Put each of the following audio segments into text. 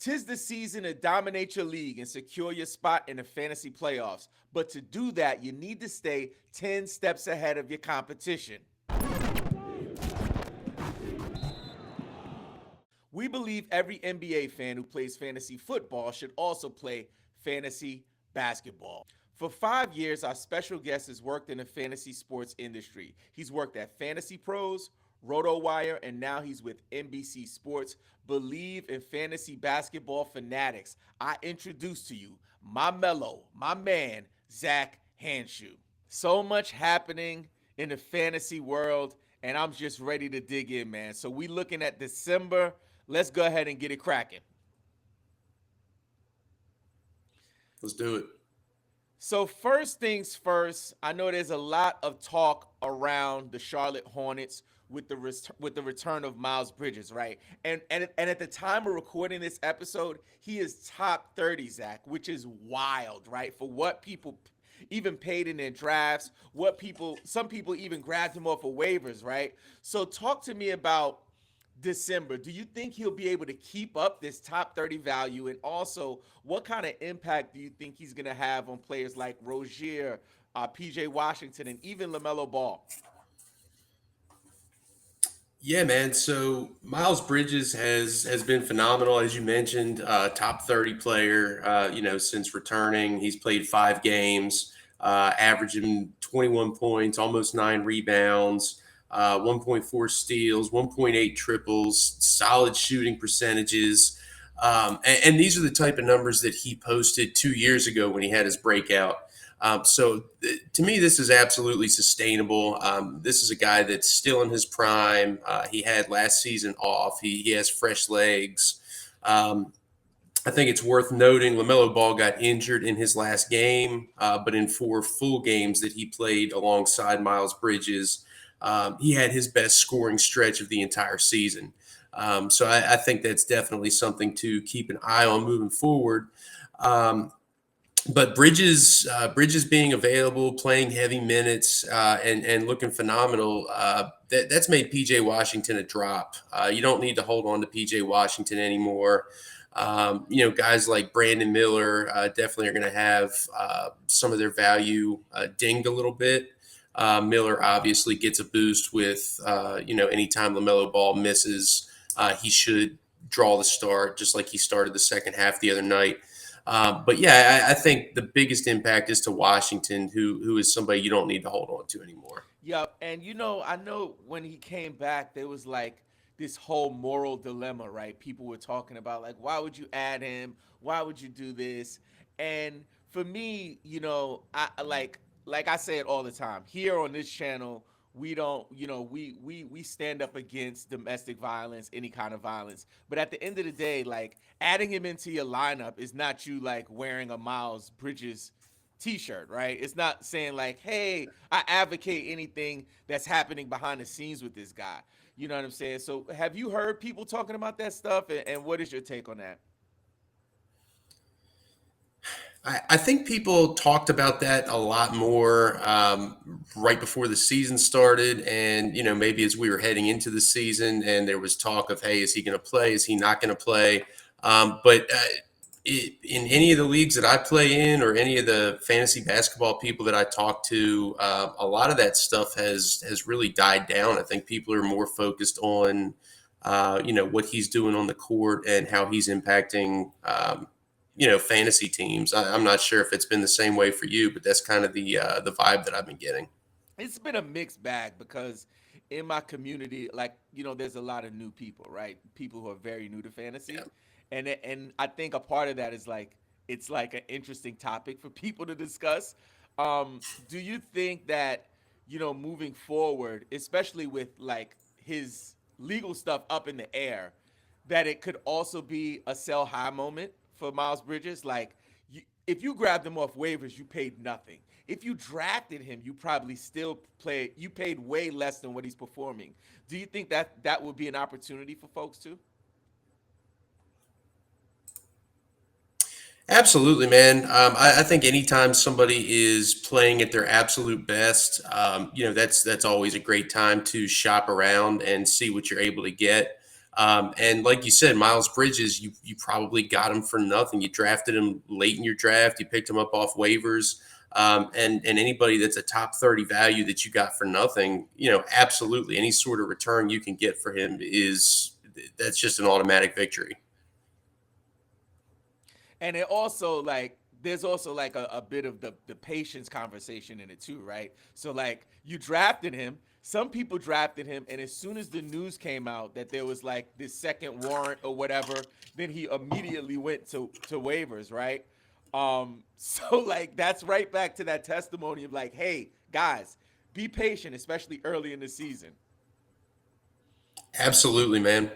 'Tis the season to dominate your league and secure your spot in the fantasy playoffs. But to do that, you need to stay 10 steps ahead of your competition. We believe every NBA fan who plays fantasy football should also play fantasy basketball. For 5 years, our special guest has worked in the fantasy sports industry. He's worked at Fantasy Pros, RotoWire, and now he's with NBC Sports. Believe in fantasy basketball fanatics. I introduce to you my mellow, my man, Zak Hanshew. So much happening in the fantasy world, and I'm just ready to dig in, man. So we looking at December. Let's go ahead and get it cracking. Let's do it. So first things first, I know there's a lot of talk around the Charlotte Hornets with the return of Miles Bridges, right? And at the time of recording this episode, he is top 30, Zach, which is wild, right? For what people even paid in their drafts, some people even grabbed him off of waivers, right? So talk to me about December. Do you think he'll be able to keep up this top 30 value? And also, what kind of impact do you think he's going to have on players like Rozier, PJ Washington, and even LaMelo Ball? Yeah, man. So Miles Bridges has been phenomenal, as you mentioned. Top 30 player. Since returning, he's played 5 games, averaging 21 points, almost 9 rebounds, 1.4 steals, 1.8 triples, solid shooting percentages. And these are the type of numbers that he posted 2 years ago when he had his breakout. To me, this is absolutely sustainable. This is a guy that's still in his prime. He had last season off. He has fresh legs. I think it's worth noting LaMelo Ball got injured in his last game, but in 4 full games that he played alongside Miles Bridges, he had his best scoring stretch of the entire season. I think that's definitely something to keep an eye on moving forward. But Bridges being available, playing heavy minutes, and looking phenomenal, that's made PJ Washington a drop. You don't need to hold on to PJ Washington anymore. Guys like Brandon Miller definitely are going to have some of their value dinged a little bit. Miller obviously gets a boost with, anytime LaMelo Ball misses, he should draw the start, just like he started the second half the other night. But yeah, I think the biggest impact is to Washington, who is somebody you don't need to hold on to anymore. Yep. And I know when he came back, there was like this whole moral dilemma, right? People were talking about like, why would you add him? Why would you do this? And for me, I like I say it all the time. Here on this channel, we don't, we stand up against domestic violence, any kind of violence. But at the end of the day, like adding him into your lineup is not you like wearing a Miles Bridges t-shirt, right? It's not saying like, hey, I advocate anything that's happening behind the scenes with this guy. You know what I'm saying? So have you heard people talking about that stuff? And what is your take on that? I think people talked about that a lot more right before the season started, and maybe as we were heading into the season, and there was talk of, hey, is he going to play? Is he not going to play? In any of the leagues that I play in, or any of the fantasy basketball people that I talk to, a lot of that stuff has really died down. I think people are more focused on what he's doing on the court and how he's impacting. Fantasy teams. I'm not sure if it's been the same way for you, but that's kind of the vibe that I've been getting. It's been a mixed bag because in my community, like, there's a lot of new people, right? People who are very new to fantasy. Yeah. And I think a part of that is like it's like an interesting topic for people to discuss. Do you think that, moving forward, especially with like his legal stuff up in the air, that it could also be a sell high moment for Miles Bridges? Like, if you grabbed him off waivers, you paid nothing. If you drafted him, you probably still you paid way less than what he's performing. Do you think that that would be an opportunity for folks too? Absolutely, man. I think anytime somebody is playing at their absolute best, that's always a great time to shop around and see what you're able to get. And like you said, Miles Bridges, you probably got him for nothing. You drafted him late in your draft. You picked him up off waivers. And anybody that's a top 30 value that you got for nothing, absolutely any sort of return you can get for him that's just an automatic victory. And it also like there's also like a bit of the patience conversation in it too, right? So like you drafted him. Some people drafted him, and as soon as the news came out that there was like this second warrant or whatever, then he immediately went to waivers, right? So like that's right back to that testimony of like, hey guys, be patient, especially early in the season. Absolutely, man.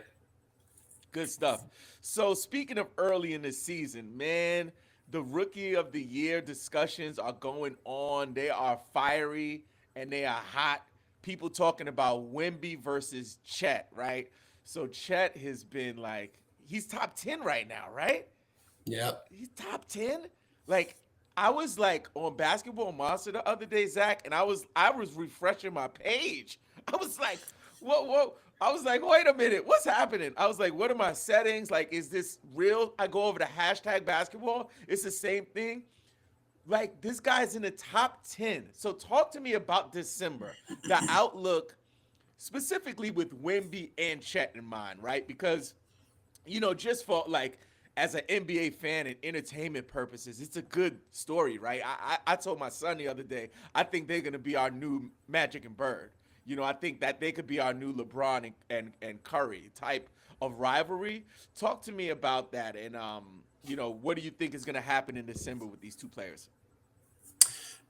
Good stuff. So speaking of early in the season, man, the rookie of the year discussions are going on. They are fiery and they are hot. People talking about Wemby versus Chet, right? So Chet has been like he's top 10 right now, right? Yep. He's top 10. Like I was like on Basketball Monster the other day, Zach, and I was refreshing my page. I was like, whoa. I was like, wait a minute, what's happening? I was like, what are my settings? Like, is this real? I go over to hashtag basketball. It's the same thing. Like, this guy's in the top 10. So talk to me about December, the outlook specifically with Wemby and Chet in mind, right? Because just for like as an NBA fan and entertainment purposes, it's a good story, right? I told my son the other day, I think they're gonna be our new Magic and Bird. I think that they could be our new LeBron and Curry type of rivalry. Talk to me about that, and what do you think is gonna happen in December with these two players?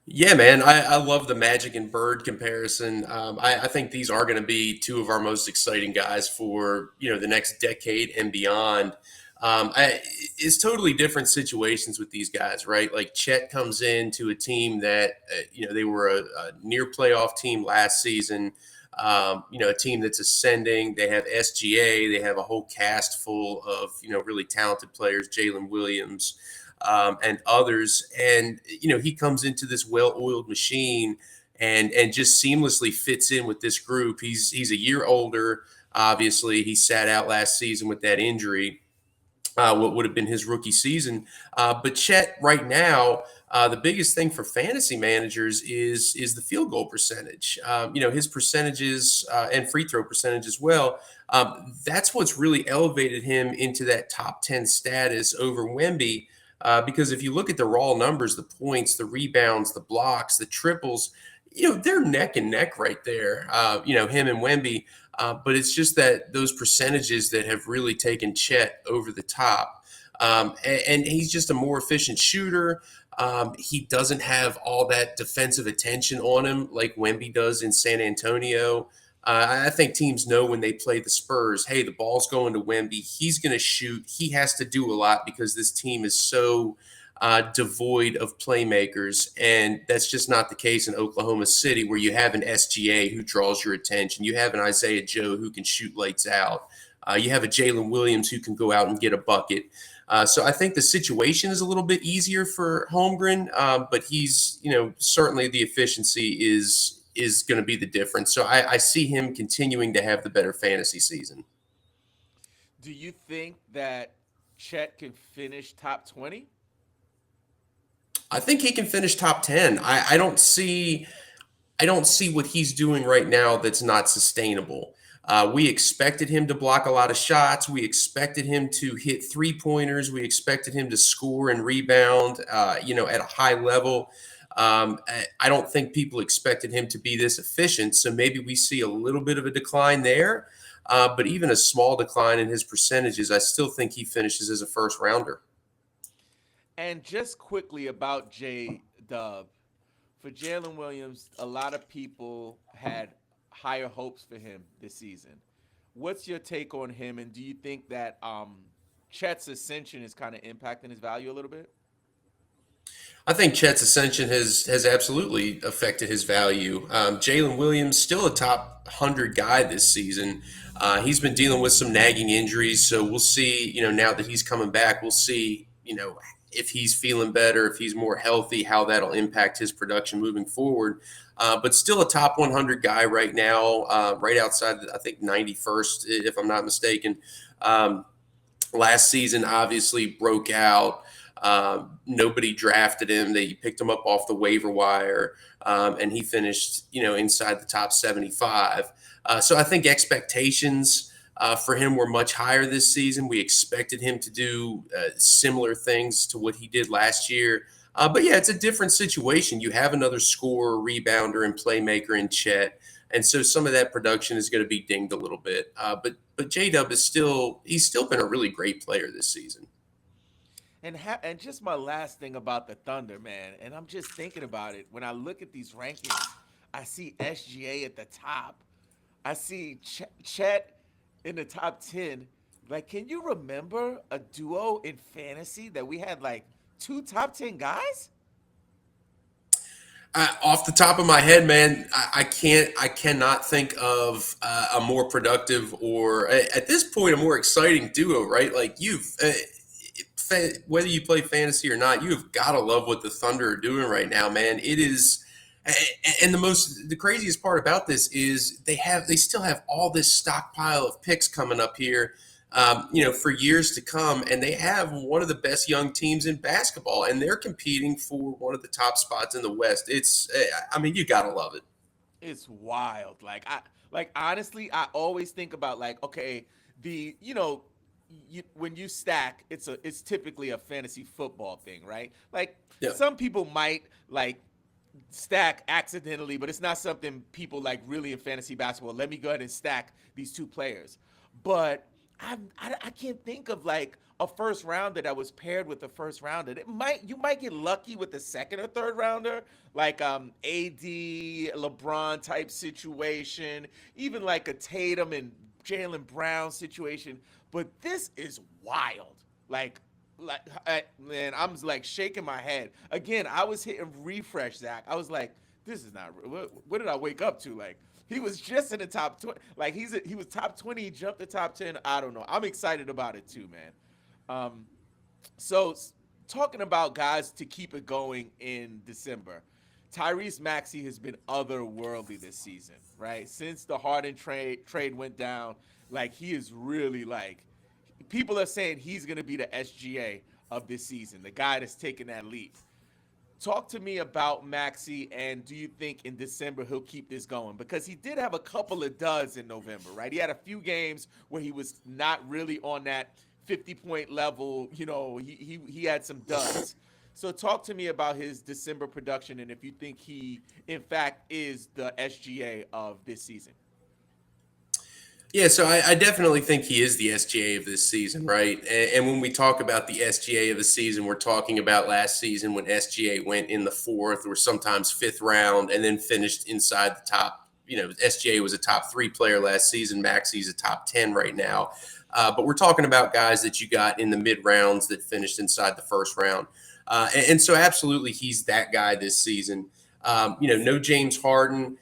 Yeah, man, I love the Magic and Bird comparison. I think these are going to be two of our most exciting guys for the next decade and beyond. It's totally different situations with these guys, right? Like Chet comes into a team that they were a near playoff team last season. A team that's ascending. They have SGA. They have a whole cast full of really talented players. Jalen Williams and others. And he comes into this well-oiled machine and just seamlessly fits in with this group. He's a year older. Obviously, he sat out last season with that injury. What would have been his rookie season, but Chet right now, the biggest thing for fantasy managers is the field goal percentage. His percentages and free throw percentage as well. That's what's really elevated him into that top 10 status over Wemby. Because if you look at the raw numbers, the points, the rebounds, the blocks, the triples, they're neck and neck right there. Him and Wemby. But it's just that those percentages that have really taken Chet over the top. And he's just a more efficient shooter. He doesn't have all that defensive attention on him like Wemby does in San Antonio. I think teams know when they play the Spurs, hey, the ball's going to Wemby. He's going to shoot. He has to do a lot because this team is so devoid of playmakers. And that's just not the case in Oklahoma City, where you have an SGA who draws your attention. You have an Isaiah Joe who can shoot lights out. You have a Jalen Williams who can go out and get a bucket. So I think the situation is a little bit easier for Holmgren, but he's, certainly the efficiency is going to be the difference. So I see him continuing to have the better fantasy season. Do you think that Chet can finish top 20? I think he can finish top 10. I don't see what he's doing right now that's not sustainable. We expected him to block a lot of shots. We expected him to hit 3-pointers. We expected him to score and rebound, at a high level. I don't think people expected him to be this efficient. So maybe we see a little bit of a decline there. But even a small decline in his percentages, I still think he finishes as a first rounder. And just quickly about J Dub, for Jalen Williams, a lot of people had higher hopes for him this season. What's your take on him, and do you think that Chet's ascension is kind of impacting his value a little bit? I think Chet's ascension has absolutely affected his value. Jalen Williams still a top 100 guy this season. He's been dealing with some nagging injuries, so we'll see. Now that he's coming back, we'll see. if he's feeling better, if he's more healthy, how that'll impact his production moving forward. But still a top 100 guy right now, right outside, I think 91st, if I'm not mistaken. Um, Last season, obviously broke out. Nobody drafted him. They picked him up off the waiver wire, and he finished, inside the top 75. So I think expectations for him were much higher this season. We expected him to do similar things to what he did last year. But yeah, it's a different situation. You have another scorer, rebounder, and playmaker in Chet, and so some of that production is going to be dinged a little bit. But J Dub is he's still been a really great player this season. And just my last thing about the Thunder, man, and I'm just thinking about it. When I look at these rankings, I see SGA at the top. I see Chet in the top 10. Like, can you remember a duo in fantasy that we had like two top 10 guys? Off the top of my head, man, I cannot think of a more productive or at this point a more exciting duo, right? Like whether you play fantasy or not, you have got to love what the Thunder are doing right now, man. It is, and the craziest part about this is they still have all this stockpile of picks coming up here, for years to come, and they have one of the best young teams in basketball, and they're competing for one of the top spots in the West. I mean, you got to love it. It's wild. Like honestly, I always think about like, okay, the when you stack, it's typically a fantasy football thing, right? Like Yeah. some people might like stack accidentally, but it's not something people like really in fantasy basketball. Let me go ahead and stack these two players. But I can't think of like a first rounder that was paired with a first rounder. You might get lucky with the second or third rounder, like AD LeBron type situation, even like a Tatum and Jalen Brown situation. But this is wild. Man, I'm like shaking my head again. I was hitting refresh, Zach. I was like, this is not. What did I wake up to? Like he was just in the top 20. Like he was top 20. He jumped the top 10. I don't know. I'm excited about it too, man. Um, so talking about guys to keep it going in December, Tyrese Maxey has been otherworldly this season, right? Since the Harden trade went down, like he is really like people are saying he's going to be the SGA of this season, the guy that's taking that leap. Talk to me about Maxi, and do you think in December he'll keep this going? Because he did have a couple of duds in November, right? He had a few games where he was not really on that 50-point level. He had some duds. So talk to me about his December production and if you think he, in fact, is the SGA of this season. Yeah, so I definitely think he is the SGA of this season, right? And when we talk about the SGA of the season, we're talking about last season when SGA went in the fourth or sometimes fifth round and then finished inside the top. SGA was a top 3 player last season. Maxi's a top 10 right now. But we're talking about guys that you got in the mid rounds that finished inside the first round. And so absolutely he's that guy this season. No James Harden.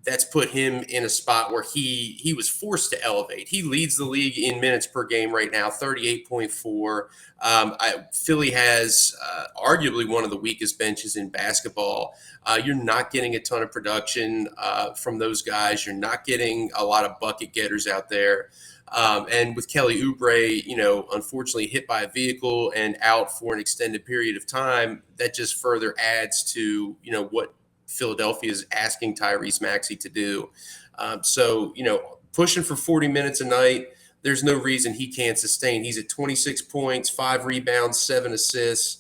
That's put him in a spot where he was forced to elevate. He leads the league in minutes per game right now, 38.4. Philly has arguably one of the weakest benches in basketball. You're not getting a ton of production from those guys. You're not getting a lot of bucket getters out there. And with Kelly Oubre, unfortunately hit by a vehicle and out for an extended period of time, that just further adds to, what Philadelphia is asking Tyrese Maxey to do. Pushing for 40 minutes a night, there's no reason he can't sustain. He's at 26 points, 5 rebounds, 7 assists,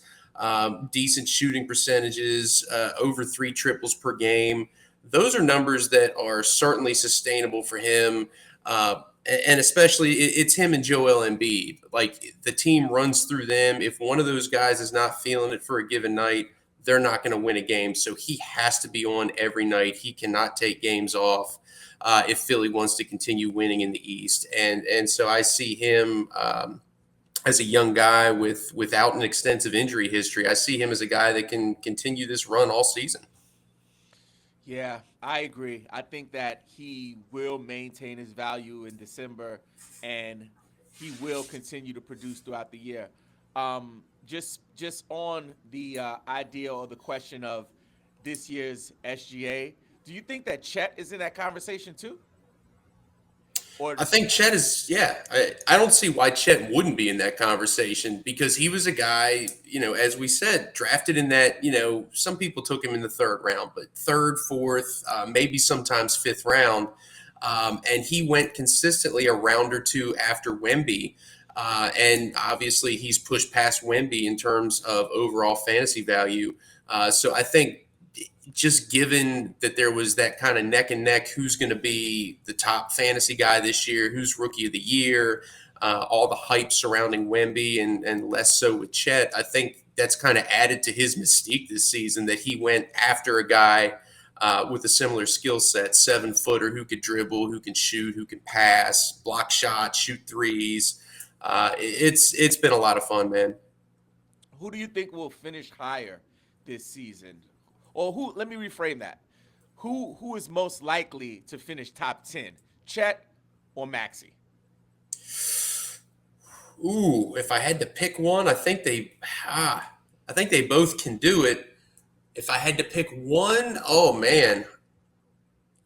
decent shooting percentages, over 3 triples per game. Those are numbers that are certainly sustainable for him. And especially it's him and Joel Embiid. Like the team runs through them. If one of those guys is not feeling it for a given night, they're not going to win a game. So he has to be on every night. He cannot take games off if Philly wants to continue winning in the East. And so I see him as a young guy without an extensive injury history. I see him as a guy that can continue this run all season. Yeah, I agree. I think that he will maintain his value in December and he will continue to produce throughout the year. Just on the idea or the question of this year's SGA, do you think that Chet is in that conversation too? Or I think Chet is, yeah. I don't see why Chet wouldn't be in that conversation because he was a guy, as we said, drafted in that, some people took him in the third round, but third, fourth, maybe sometimes fifth round. And he went consistently a round or two after Wemby. And obviously, he's pushed past Wemby in terms of overall fantasy value. So I think just given that there was that kind of neck and neck, who's going to be the top fantasy guy this year, who's rookie of the year, all the hype surrounding Wemby and less so with Chet, I think that's kind of added to his mystique this season that he went after a guy with a similar skill set, 7-footer who could dribble, who can shoot, who can pass, block shots, shoot threes. It's been a lot of fun, man. who do you think will finish higher this season? Or who? Let me reframe that. Who is most likely to finish top 10? Chet or Maxi? Ooh, if I had to pick one, I think they both can do it. If I had to pick one, oh man,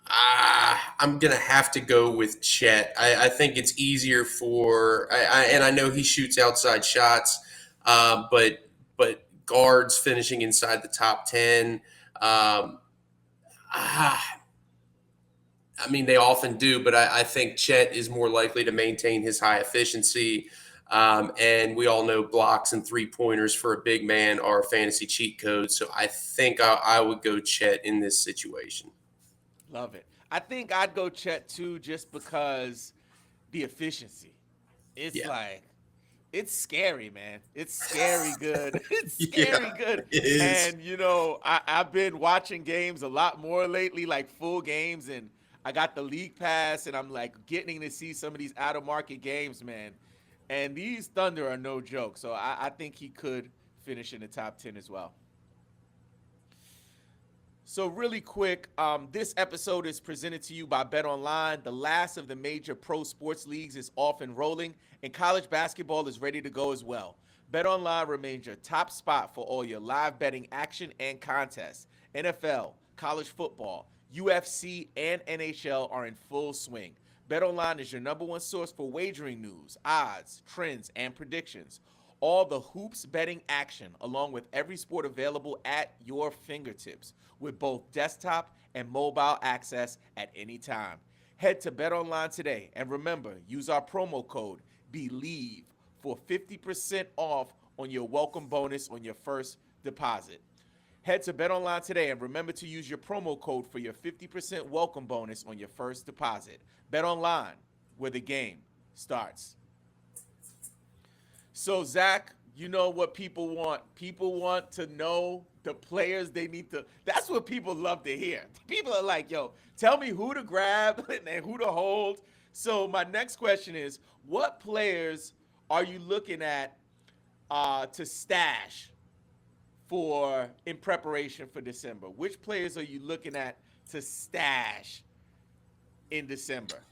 I'm gonna have to go with Chet. I think it's easier and I know he shoots outside shots, but guards finishing inside the top 10. Um, ah, I mean, they often do, but I think Chet is more likely to maintain his high efficiency. And we all know blocks and 3-pointers for a big man are a fantasy cheat code. So I think I would go Chet in this situation. Love it. I think I'd go Chet too, just because the efficiency. It's Yeah. like it's scary, man. It's scary good. It's scary Yeah, good. it is. And I've been watching games a lot more lately, like full games, and I got the league pass, and I'm like getting to see some of these out of market games, man. And these Thunder are no joke. So I think he could finish in the top 10 as well. So, really quick, this episode is presented to you by Bet Online. The last of the major pro sports leagues is off and rolling, and college basketball is ready to go as well. Bet Online remains your top spot for all your live betting action and contests. NFL, college football, UFC, and NHL are in full swing. Bet Online is your number one source for wagering news, odds, trends, and predictions. All the hoops betting action, along with every sport available at your fingertips, with both desktop and mobile access at any time. Head to BetOnline today and remember, use our promo code BELIEVE for 50% off on your welcome bonus on your first deposit. Head to BetOnline today and remember to use your promo code for your 50% welcome bonus on your first deposit. BetOnline, where the game starts. So, Zach, you know what people want? People want to know the players they need to. That's what people love to hear. People are like, yo, tell me who to grab and who to hold. So, my next question is what players are you looking at to stash for in preparation for December? Which players are you looking at to stash in December?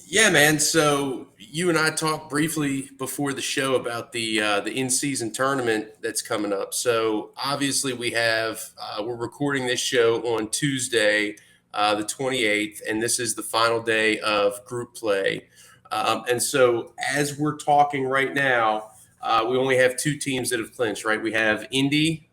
Yeah, man. So you and I talked briefly before the show about the in-season tournament that's coming up. So obviously we're recording this show on Tuesday, the 28th, and this is the final day of group play. And so as we're talking right now, we only have two teams that have clinched. Right, we have Indy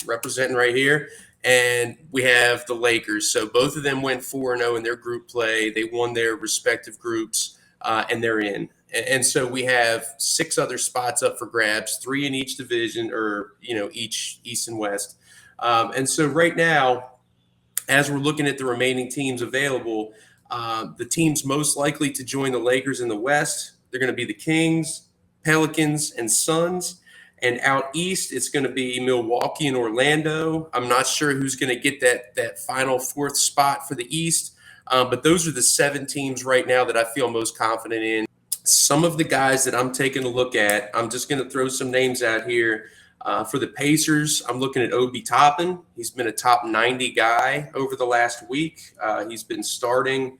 representing right here, and we have the Lakers. So both of them went 4-0 in their group play. They won their respective groups, and they're in. And so we have 6 other spots up for grabs, 3 in each division, or each East and West. And so right now, as we're looking at the remaining teams available, the teams most likely to join the Lakers in the West, they're going to be the Kings, Pelicans, and Suns. And out east, it's going to be Milwaukee and Orlando. I'm not sure who's going to get that final 4th spot for the East, but those are the 7 teams right now that I feel most confident in. Some of the guys that I'm taking a look at, I'm just going to throw some names out here. For the Pacers, I'm looking at Obi Toppin. He's been a top 90 guy over the last week. He's been starting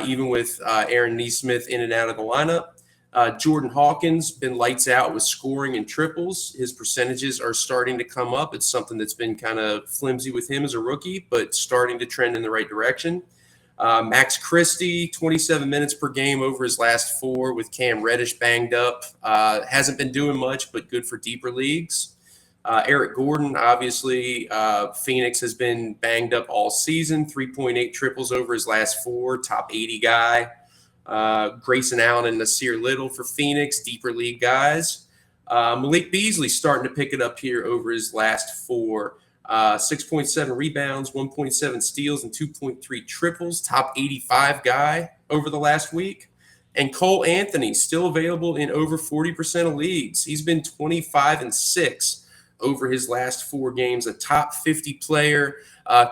even with Aaron Nesmith in and out of the lineup. Jordan Hawkins been lights out with scoring and triples. His percentages are starting to come up. It's something that's been kind of flimsy with him as a rookie, but starting to trend in the right direction. Max Christie, 27 minutes per game over his last four with Cam Reddish banged up. Hasn't been doing much, but good for deeper leagues. Eric Gordon, obviously, Phoenix has been banged up all season. 3.8 triples over his last four, top 80 guy. Grayson Allen and Nasir Little for Phoenix, deeper league guys. Malik Beasley starting to pick it up here over his last four. 6.7 rebounds, 1.7 steals, and 2.3 triples. Top 85 guy over the last week. And Cole Anthony still available in over 40% of leagues. He's been 25-6 over his last four games. A top 50 player,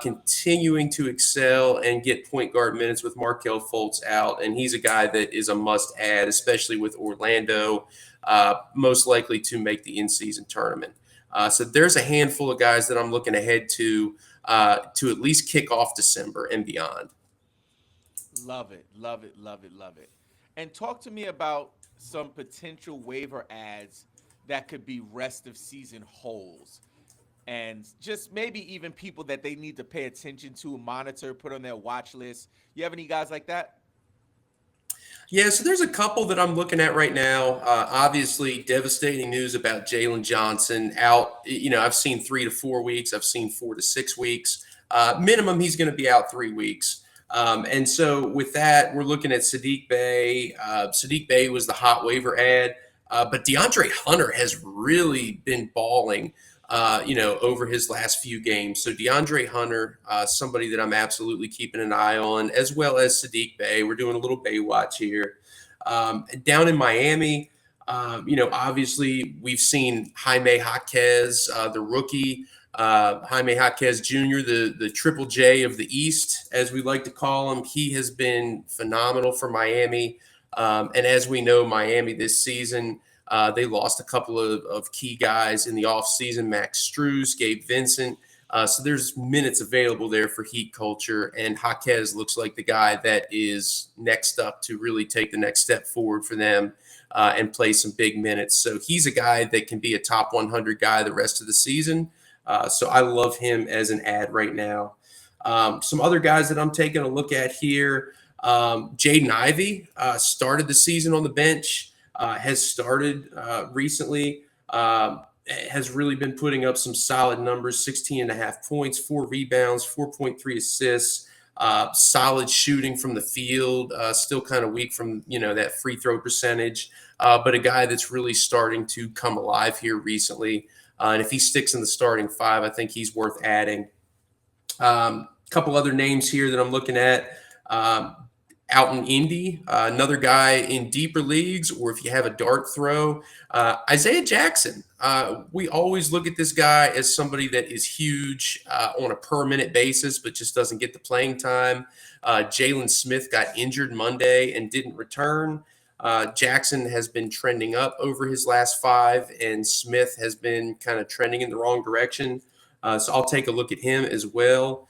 continuing to excel and get point guard minutes with Markelle Fultz out. And he's a guy that is a must add, especially with Orlando, most likely to make the in-season tournament. So there's a handful of guys that I'm looking ahead to at least kick off December and beyond. Love it, love it, love it, love it. And talk to me about some potential waiver ads that could be rest of season holes. And just maybe even people that they need to pay attention to, monitor, put on their watch list. You have any guys like that? Yeah, so there's a couple that I'm looking at right now. Obviously, devastating news about Jalen Johnson out. I've seen 3 to 4 weeks. I've seen 4 to 6 weeks. Minimum, he's going to be out 3 weeks. And so with that, we're looking at Sadiq Bey. Sadiq Bey was the hot waiver ad. But DeAndre Hunter has really been balling, over his last few games. So DeAndre Hunter, somebody that I'm absolutely keeping an eye on, as well as Sadiq Bey. We're doing a little Bey watch here. Down in Miami, obviously we've seen Jaime Jaquez, the rookie, Jaime Jaquez Jr., the Triple J of the East, as we like to call him. He has been phenomenal for Miami. And as we know, Miami this season, they lost a couple of key guys in the offseason, Max Strus, Gabe Vincent. So there's minutes available there for Heat culture. And Jaquez looks like the guy that is next up to really take the next step forward for them and play some big minutes. So he's a guy that can be a top 100 guy the rest of the season. So I love him as an ad right now. Some other guys that I'm taking a look at here. Jaden Ivey started the season on the bench, has started recently, has really been putting up some solid numbers, 16.5 points, 4 rebounds, 4.3 assists, solid shooting from the field, still kind of weak from, that free throw percentage, but a guy that's really starting to come alive here recently. And if he sticks in the starting five, I think he's worth adding. Couple other names here that I'm looking at. Out in Indy, another guy in deeper leagues, or if you have a dart throw, Isaiah Jackson. We always look at this guy as somebody that is huge on a per minute basis, but just doesn't get the playing time. Jalen Smith got injured Monday and didn't return. Jackson has been trending up over his last 5, and Smith has been kind of trending in the wrong direction. So I'll take a look at him as well.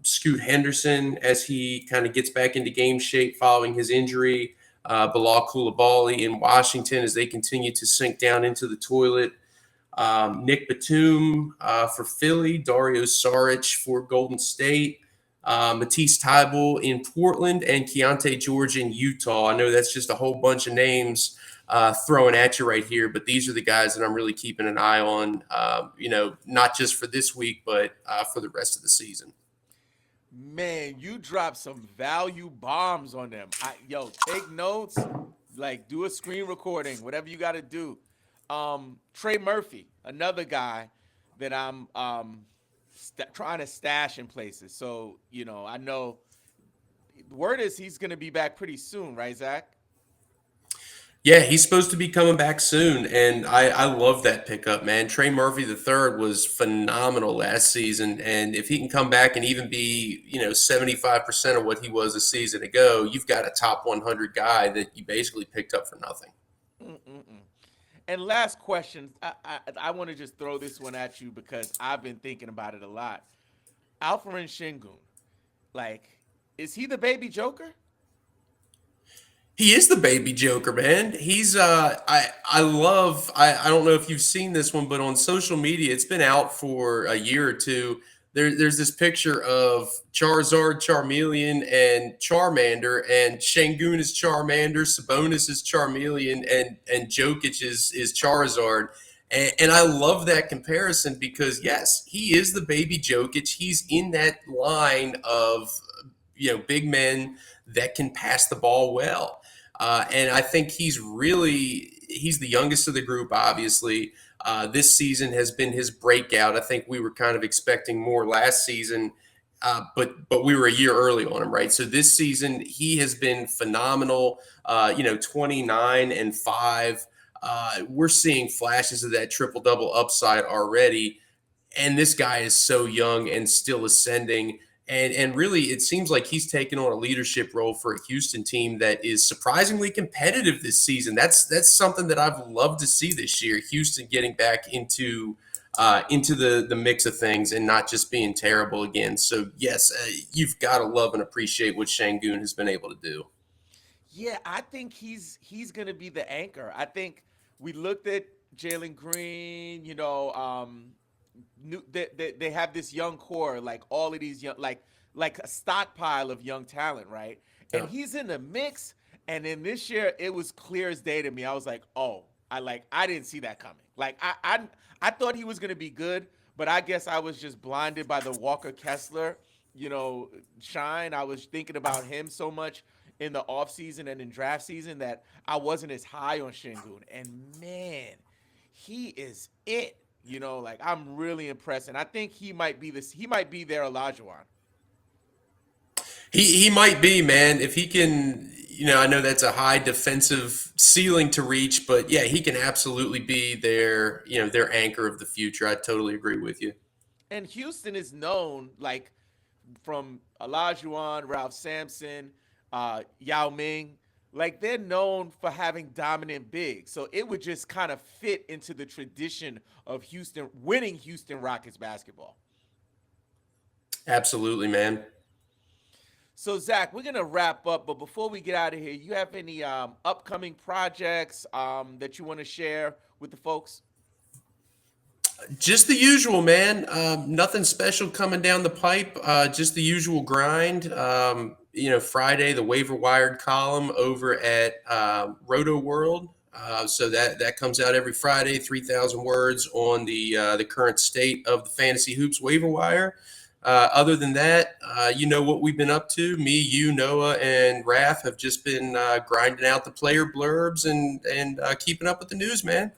Scoot Henderson, as he kind of gets back into game shape following his injury. Bilal Coulibaly in Washington as they continue to sink down into the toilet. Nick Batum for Philly. Dario Saric for Golden State. Matisse Thybulle in Portland, and Keontae George in Utah. I know that's just a whole bunch of names throwing at you right here, but these are the guys that I'm really keeping an eye on, not just for this week, but for the rest of the season. Man, you dropped some value bombs on them. Take notes, like do a screen recording, whatever you got to do. Trey Murphy, another guy that I'm trying to stash in places. So, I know the word is he's going to be back pretty soon, right, Zach? Yeah, he's supposed to be coming back soon, and I love that pickup, man. Trey Murphy III was phenomenal last season, and if he can come back and even be, 75% of what he was a season ago, you've got a top 100 guy that you basically picked up for nothing. Mm-mm-mm. And last question, I want to just throw this one at you because I've been thinking about it a lot. Alperen Şengün, is he the baby Joker? He is the baby Joker, man. He's I don't know if you've seen this one, but on social media, it's been out for a year or two. There's this picture of Charizard, Charmeleon, and Charmander, and Shangoon is Charmander, Sabonis is Charmeleon, and Jokic is Charizard. And I love that comparison because yes, he is the baby Jokic. He's in that line of big men that can pass the ball well. And I think he's the youngest of the group, obviously. This season has been his breakout. I think we were kind of expecting more last season, but we were a year early on him, right? So this season he has been phenomenal. 29 and 5. We're seeing flashes of that triple double upside already, and this guy is so young and still ascending. And really, it seems like he's taken on a leadership role for a Houston team that is surprisingly competitive this season. That's something that I've loved to see this year. Houston getting back into the mix of things and not just being terrible again. So yes, you've got to love and appreciate what Shangoon has been able to do. Yeah, I think he's gonna be the anchor. I think we looked at Jalen Green. They have this young core, like all of these young, like a stockpile of young talent, right? And Yeah. he's in the mix. And then this year, it was clear as day to me. I was like, oh, I didn't see that coming. Like I thought he was gonna be good, but I guess I was just blinded by the Walker Kessler, shine. I was thinking about him so much in the offseason and in draft season that I wasn't as high on Shingun. And man, he is it. Like I'm really impressed, and I think he might be this. He might be their Olajuwon. He might be, man. If he can, I know that's a high defensive ceiling to reach, but yeah, he can absolutely be their anchor of the future. I totally agree with you. And Houston is known like from Olajuwon, Ralph Sampson, Yao Ming. Like they're known for having dominant bigs, so it would just kind of fit into the tradition of Houston winning Houston Rockets basketball. Absolutely, man. So Zach, we're gonna wrap up, but before we get out of here, you have any upcoming projects that you want to share with the folks? Just the usual, man. Nothing special coming down the pipe. Just the usual grind. Friday the waiver wired column over at Roto World. So that comes out every Friday, 3,000 words on the current state of the fantasy hoops waiver wire. Other than that, you know what we've been up to. Me, you, Noah, and Raph have just been grinding out the player blurbs and keeping up with the news, man.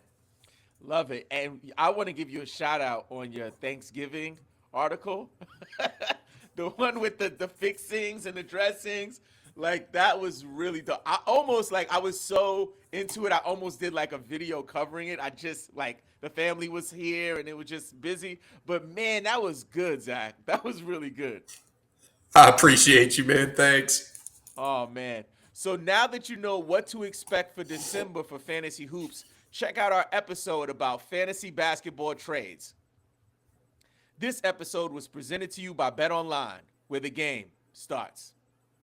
Love it. And I want to give you a shout out on your Thanksgiving article. The one with the fixings and the dressings. Like that was really I almost like I was so into it. I almost did like a video covering it. I just like the family was here and it was just busy. But man, that was good, Zach. That was really good. I appreciate you, man. Thanks. Oh man. So now that you know what to expect for December for Fantasy Hoops, check out our episode about fantasy basketball trades. This episode was presented to you by Bet Online, where the game starts.